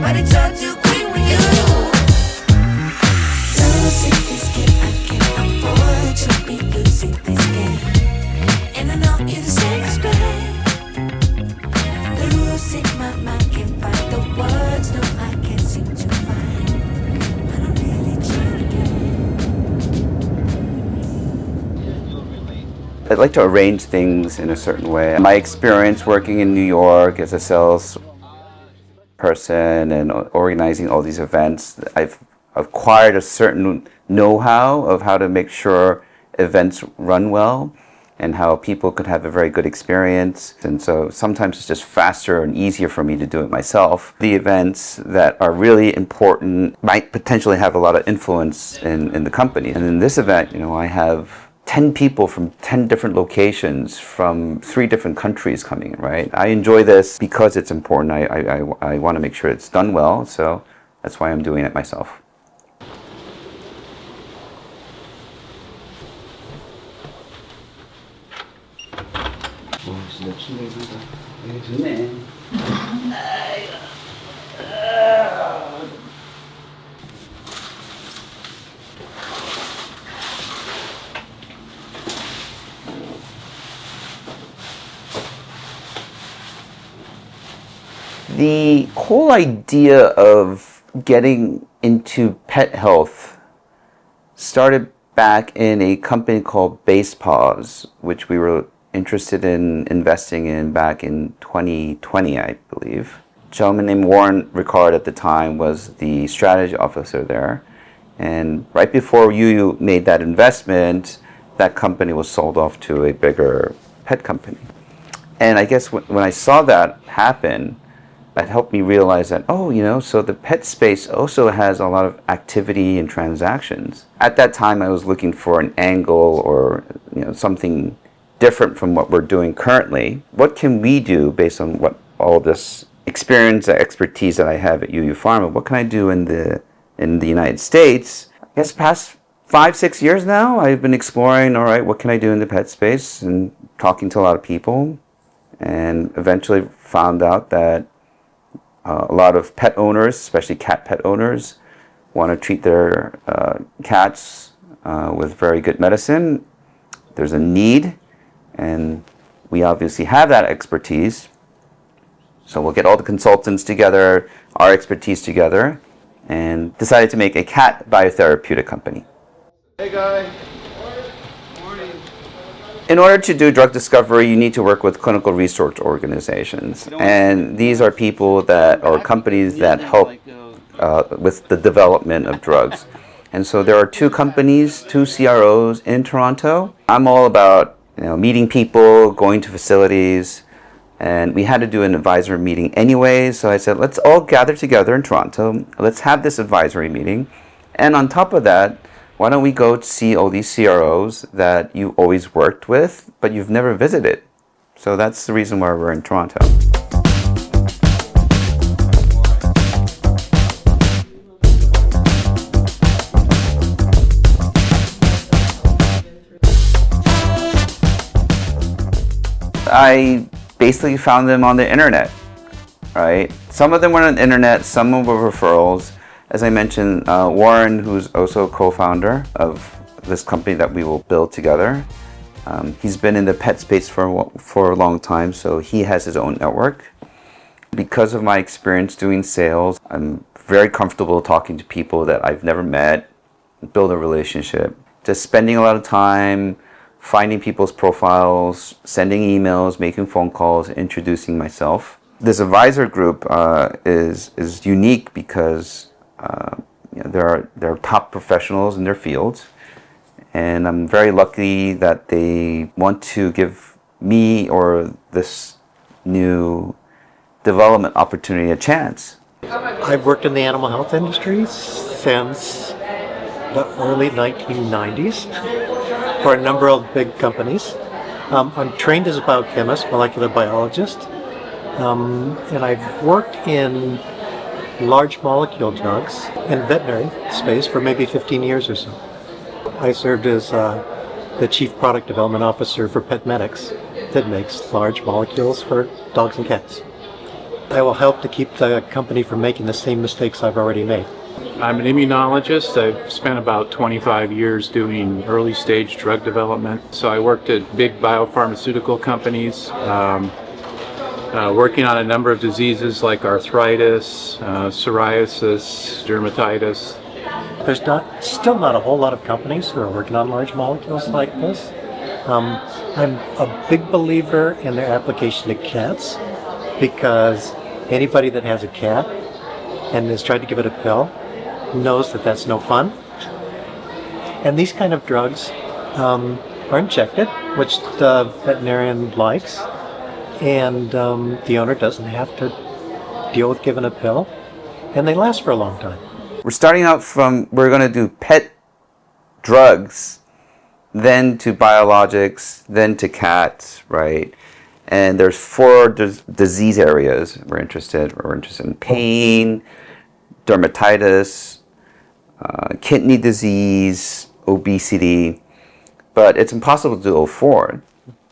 but it's all too quick with you. Losing this game, I can't afford to be losing this game. And I know you're the same as me. Losing my mind, can't find the words, no, I can't seem to find. But I'm really trying again. I'd like to arrange things in a certain way. My experience working in New York as a sales person and organizing all these events, I've acquired a certain know-how of how to make sure events run well and how people could have a very good experience. And so sometimes it's just faster and easier for me to do it myself. The events that are really important might potentially have a lot of influence in the company. And in this event, I have 10 people from 10 different locations from 3 different countries coming in, right? I enjoy this because it's important. I want to make sure it's done well, so that's why I'm doing it myself. The whole idea of getting into pet health started back in a company called Base Paws, which we were interested in investing in back in 2020, I believe. A gentleman named Warren Ricard at the time was the strategy officer there. And right before Yuyu made that investment, that company was sold off to a bigger pet company. And I guess when I saw that happen, it helped me realize that, so the pet space also has a lot of activity and transactions. At that time, I was looking for an angle or something different from what we're doing currently. What can we do based on what all this experience, expertise that I have at UU Pharma? What can I do in the United States? I guess past 5-6 years now, I've been exploring, all right, what can I do in the pet space and talking to a lot of people, and eventually found out that a lot of pet owners, especially cat pet owners, want to treat their cats with very good medicine. There's a need, and we obviously have that expertise. So we'll get all the consultants together, our expertise together, and decided to make a cat biotherapeutic company. Hey, guy. In order to do drug discovery, you need to work with clinical research organizations. And these are people or companies that help with the development of drugs. And so there are 2 companies, 2 CROs in Toronto. I'm all about meeting people, going to facilities, and we had to do an advisory meeting anyway. So I said, let's all gather together in Toronto. Let's have this advisory meeting. And on top of that, why don't we go see all these CROs that you always worked with, but you've never visited? So that's the reason why we're in Toronto. I basically found them on the internet, right? Some of them were on the internet, some of them were referrals. As I mentioned, Warren, who's also co-founder of this company that we will build together, he's been in the pet space for a long time, so he has his own network. Because of my experience doing sales, I'm very comfortable talking to people that I've never met, build a relationship. Just spending a lot of time finding people's profiles, sending emails, making phone calls, introducing myself. This advisor group is unique because they're top professionals in their fields, and I'm very lucky that they want to give me or this new development opportunity a chance. I've worked in the animal health industry since the early 1990s for a number of big companies. I'm trained as a biochemist, molecular biologist, and I've worked in large molecule drugs and veterinary space for maybe 15 years or so. I served as the Chief Product Development Officer for Pet Medics that makes large molecules for dogs and cats. I will help to keep the company from making the same mistakes I've already made. I'm an immunologist. I've spent about 25 years doing early stage drug development. So I worked at big biopharmaceutical companies, working on a number of diseases like arthritis, psoriasis, dermatitis. There's still not a whole lot of companies who are working on large molecules like this. I'm a big believer in their application to cats, because anybody that has a cat and has tried to give it a pill knows that that's no fun. And these kind of drugs are injected, which the veterinarian likes, and the owner doesn't have to deal with giving a pill, and they last for a long time. We're starting out from, we're going to do pet drugs, then to biologics, then to cats, right? And there's 4 disease areas we're interested. We're interested in pain, dermatitis, kidney disease, obesity, but it's impossible to do all 4.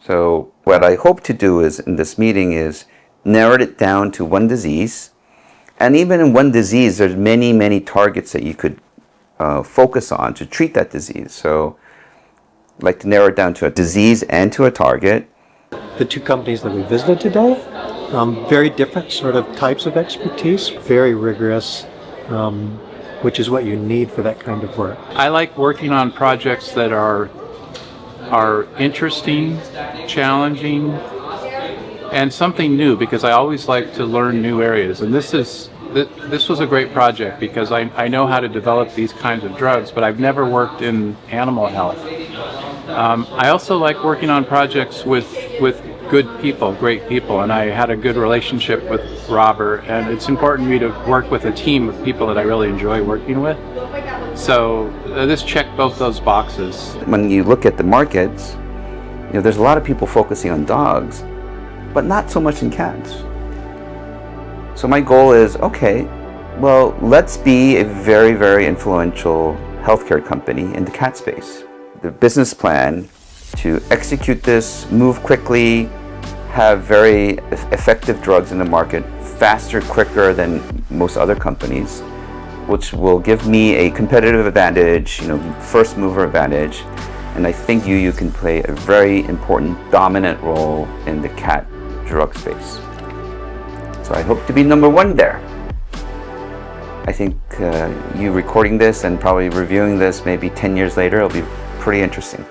So what I hope to do is in this meeting is narrow it down to one disease. And even in one disease, there's many, many targets that you could focus on to treat that disease. So I'd like to narrow it down to a disease and to a target. The 2 companies that we visited today, very different sort of types of expertise, very rigorous, which is what you need for that kind of work. I like working on projects that are interesting, challenging, and something new, because I always like to learn new areas. And this was a great project because I know how to develop these kinds of drugs, but I've never worked in animal health. I also like working on projects with good people, great people, and I had a good relationship with Robert, and it's important to me to work with a team of people that I really enjoy working with. So this checked both those boxes. When you look at the markets, there's a lot of people focusing on dogs, but not so much in cats. So my goal is, okay, well, let's be a very, very influential healthcare company in the cat space. The business plan to execute this, move quickly, have very effective drugs in the market faster, quicker than most other companies, which will give me a competitive advantage, first mover advantage. And I think you can play a very important, dominant role in the cat drug space. So I hope to be number 1 there. I think you recording this and probably reviewing this maybe 10 years later will be pretty interesting.